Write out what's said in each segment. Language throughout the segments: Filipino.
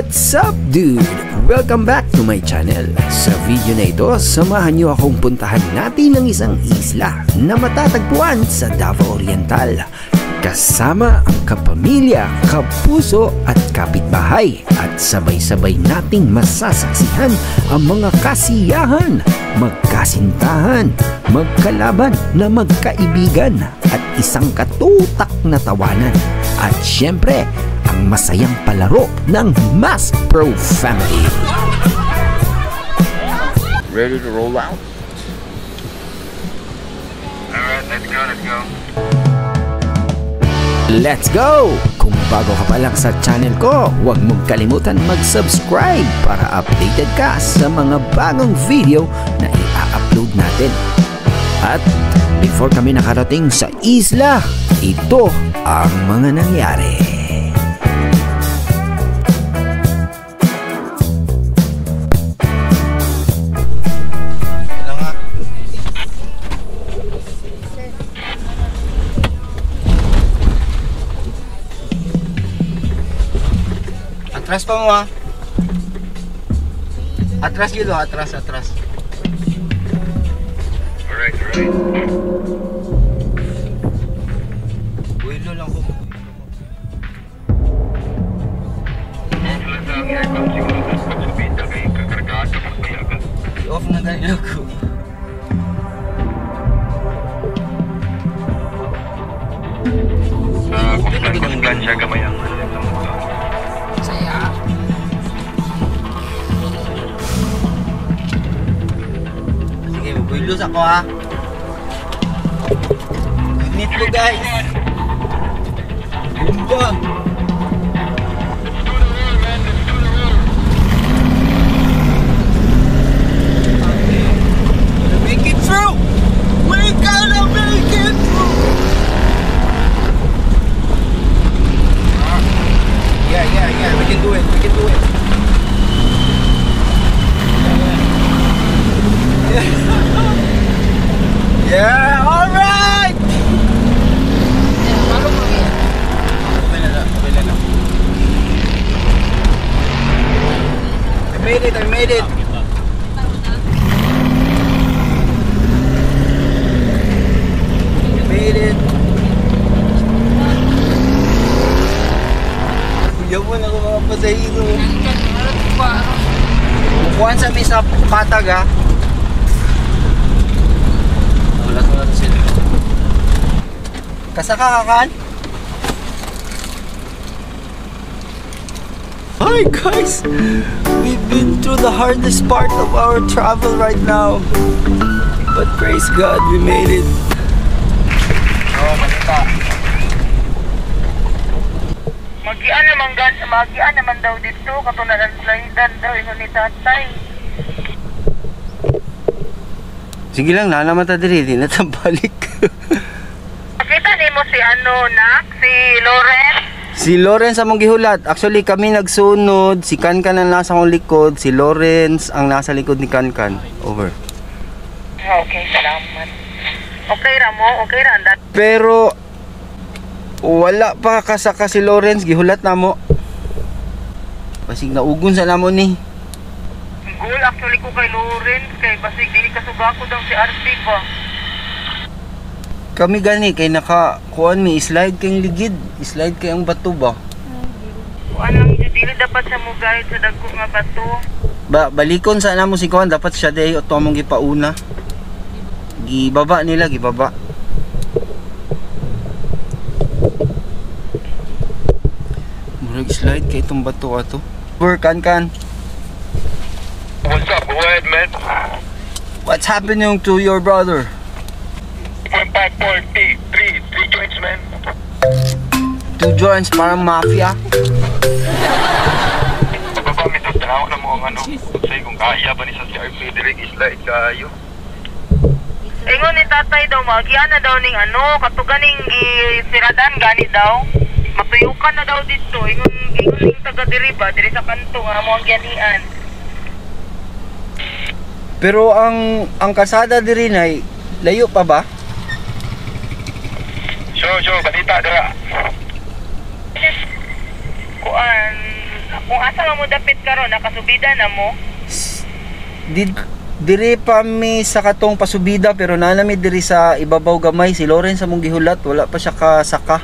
What's up, dude? Welcome back to my channel. Sa video na ito, samahan niyo akong puntahan natin ng isang isla na matatagpuan sa Davao Oriental. Kasama ang kapamilya, kapuso at kapitbahay. At sabay-sabay nating masasaksihan ang mga kasiyahan, magkasintahan, magkalaban na magkaibigan at isang katutak na tawanan. At syempre, ang masayang palaro ng Mas Pro Family. Ready to roll out? Alright, let's go. Let's go! Kung bago ka pa lang sa channel ko, huwag mong kalimutan mag-subscribe para updated ka sa mga bagong video na i-upload natin. At before kami nakarating sa isla, ito ang mga nangyari. Atras pa mo ha. Atras gitu, atras. Alright. Builo lang ko. Off lang ang aircon siguro. Tapos pagsubita kayo kakargado pa kaya ka. I-off na ganyan ako. Kung gansya gamay ang Saya. Sige, builo sa ko ha. Init ko guys. Bumba. Make it through. We gotta make it through. Yeah, we can do it. Yeah, all right. I made it. Yawan ako mga pasahero. Bukuhan sa may sa patag ha. Wala sila. Kasaka kakan? Hi guys! We've been through the hardest part of our travel right now. But praise God, we made it. Oh, malita. Magian naman daw dito, katulad ng slidan daw, ino ni tatay. Sige lang, naman ta diri, di na ta balik. Nakita ni mo si si Lawrence? Si Lawrence among gihulat. Actually kami nagsunod, si Kankan ang nasa akong likod, si Lawrence ang nasa likod ni Kankan. Over. Okay, salamat. Okay ra mo, okay ra. Pero wala pa kasaka si Lawrence, gihulat na mo. Basig naugon sa namo ni. Goal actually ko kay Lawrence, kay basig dili kasuga ko daw si RP ba. Kami gani kay nakakuan mi slide kay ligid, slide kay ang bato ba. Ano lang dili dapat sa mo guide sa dagko nga bato. Balikon sa namo si kuan, dapat siya day o among gipauna. Gibaba nila, gibaba. Murag slide kay itong bato ato. Kankan. What's up? Go ahead, man. What's happening to your brother? 1.540, 3 joints, man. 2 joints, parang mafia. Pagpapamit ito, tanaw na mo ang say kung kaya ba ni sa CRP, direct slide kayo. Ingon ni tatay daw, magian na daw ning katuganing siradan gani daw. Matuyukan na daw dito, ingon ning taga diri ba, diri sa kanto nga mo ang gianian. Pero ang kasada diri nay layo pa ba? Balita dira. Kuan Kung asa mo dapit karon nakasubida na mo. Diri pa mi sa katong pasubida pero nanami diri sa ibabaw gamay si Lawrence among gihulat wala pa siya kasaka.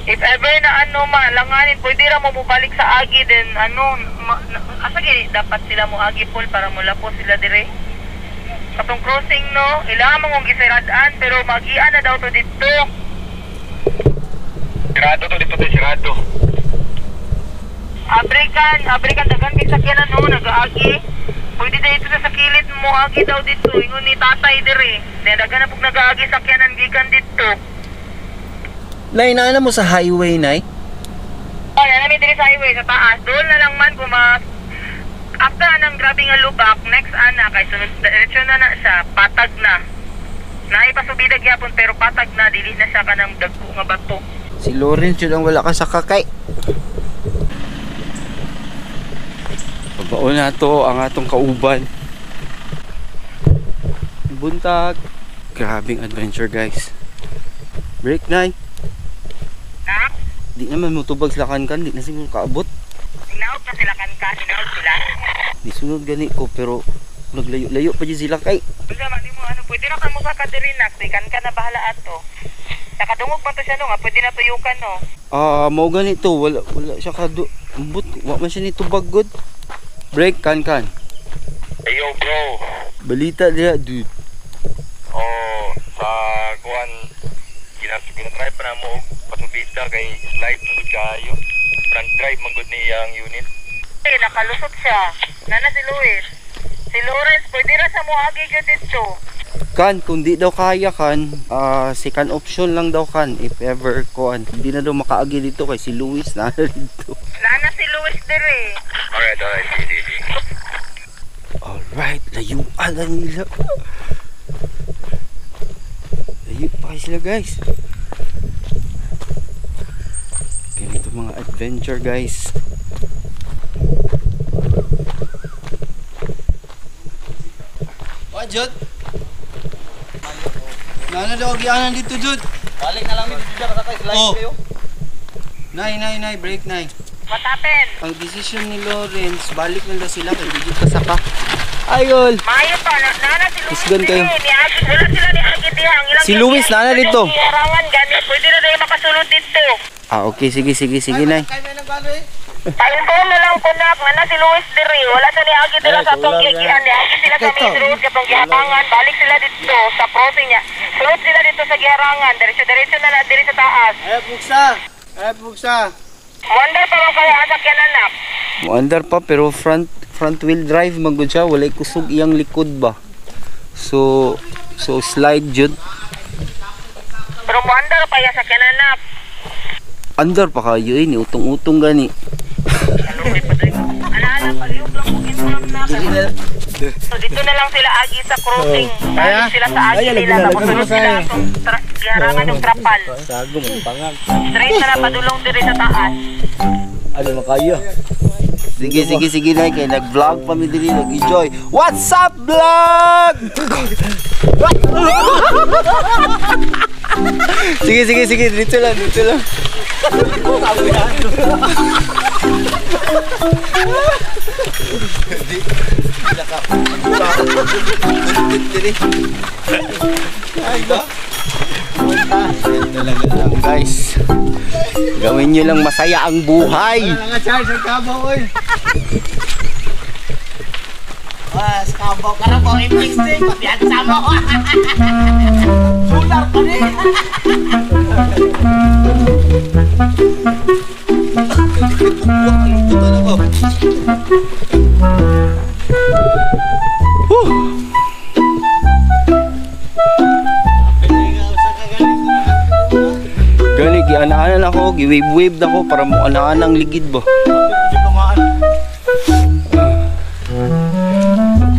If ever na malanganin, pwede ra mo mubalik sa agi din asa gini dapat sila mo agi Paul para mulapos sila dire. Katong crossing no, ilangan mong gisiradan pero magian na daw to dito. Sirado to dito, sirado. Abrikan dagan kay sakyanan no nagaagi. Pwede dito sa kilid mo agi daw dito, ingon ni tatay dire. Dagan na pug nagaagi sakyanan gikan dito. Nay, naana mo sa highway, Nay? Oh, nanami diri sa highway sa taas. Doon na lang man kumas. After anang grabe nga lubak, next ana kay sunod diretsyon na siya, patag na. Naipasubida gyapon pero patag na, dili na siya kanang dagko nga bato. Si Lawrence yun ang wala ka sa kakay. Pagbaon na to ang atong kauban. Buntag. Grabing adventure guys. Break, Nay. Ha? Di naman mo tubag silakan kan, di na siguro kaabot. Hinaot na sila hinaot sila. Di sunod gani ko pero naglayo-layo pa dyan sila kay. Bisa man mo pwede na ka mo sa kadirinak, kan ka na bahala ato. Nakadungog pa to siya no nga, pwede na tuyukan no. Mao ganito, wala siya ambot, wa man siya ni tubag good. Break kan. Ayo bro. Balita dia dude. Oh, sa kuan ginatry pa na mo pasubida kay slide mo kayo. Front drive man gud niya ang unit. Nakalusot siya. Nana si Luis. Si Lawrence, pwede na sa mo agi gyud dito. Kan, kung di daw kaya kan, second option lang daw kan if ever kuan. Hindi na daw makaagi dito kay si Luis na dito. Nana si Luis dire. Alright, sige. Alright, layuan na nila. Layo pa sila guys. Ganito mga adventure guys. Jud. Nana daw gianan dito, Jud. Balik na lang dito sa sakay slide kayo. Nay, break, Nay. What happened? Ang decision ni Lawrence, balik na daw sila kay digit kasaka. Ayol. Mayo pa, nana si Luis. Isgan kayo. Wala sila ni Agi diha. Si Luis nana dito. Arangan gani, pwede na tayo makasulod dito. Okay, sige, Nay. Painton na lang kunak, nana si Luis diri. Wala sa ni Agi dira sa atong gigian ni Agi sila sa main road katong giharangan. Balik sila dito sa crossing niya. Sulod sila dito sa giharangan. Diretso na lang diri sa taas. Ay buksa. Wonder pa man kaya asakyan anak. Muandar pa pero front wheel drive magud siya, walay kusog iyang likod ba. So slide jud. Pero wonder pa ya sakyan anak. Andar pa kayo ni utong-utong gani. Alumay pa dito. Ana paliog lang kung inam na. So dito na lang sila Agi sa crossing. Balik sila sa Agi nila tapos sunod sila atong giharangan yung trapal. Sagong pangang. Straight na padulong diri sa taas. Ano makayo? Sige Nay kay nag-vlog pa mi diri nag-enjoy. What's up vlog? Sige dito lang. Ay ba? Talaga lang guys. Gawin nyo lang masaya ang buhay. Wala nga charge ang kabaw oy. Mas kabaw ka na po i-mix din. Pabiyan sa mo. Sular pa rin. Gani, gianaanan ako, giwave-wave na ako para mo anaan ang ligid ba.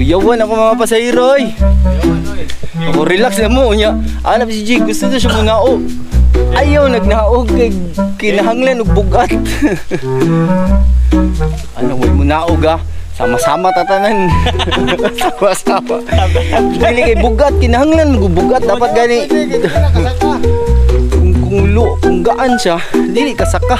Kuyawan ako mga pasahero oy. Ako relax na mo niya. Hanap si Jig, gusto na siya mangao. Ayaw nagnaog kay kinahanglan og bugat. Ano mo naog ah. Sama-sama tatanan. Sama-sama. Dili kay bugat kinahanglan bugat dapat gani. Kung gaan siya, dili kasaka.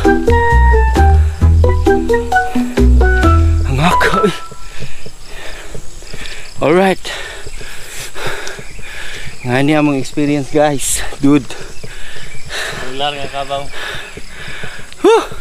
Alright. Nga niya among experience guys. Dude. Ular nga kabaw. Whew.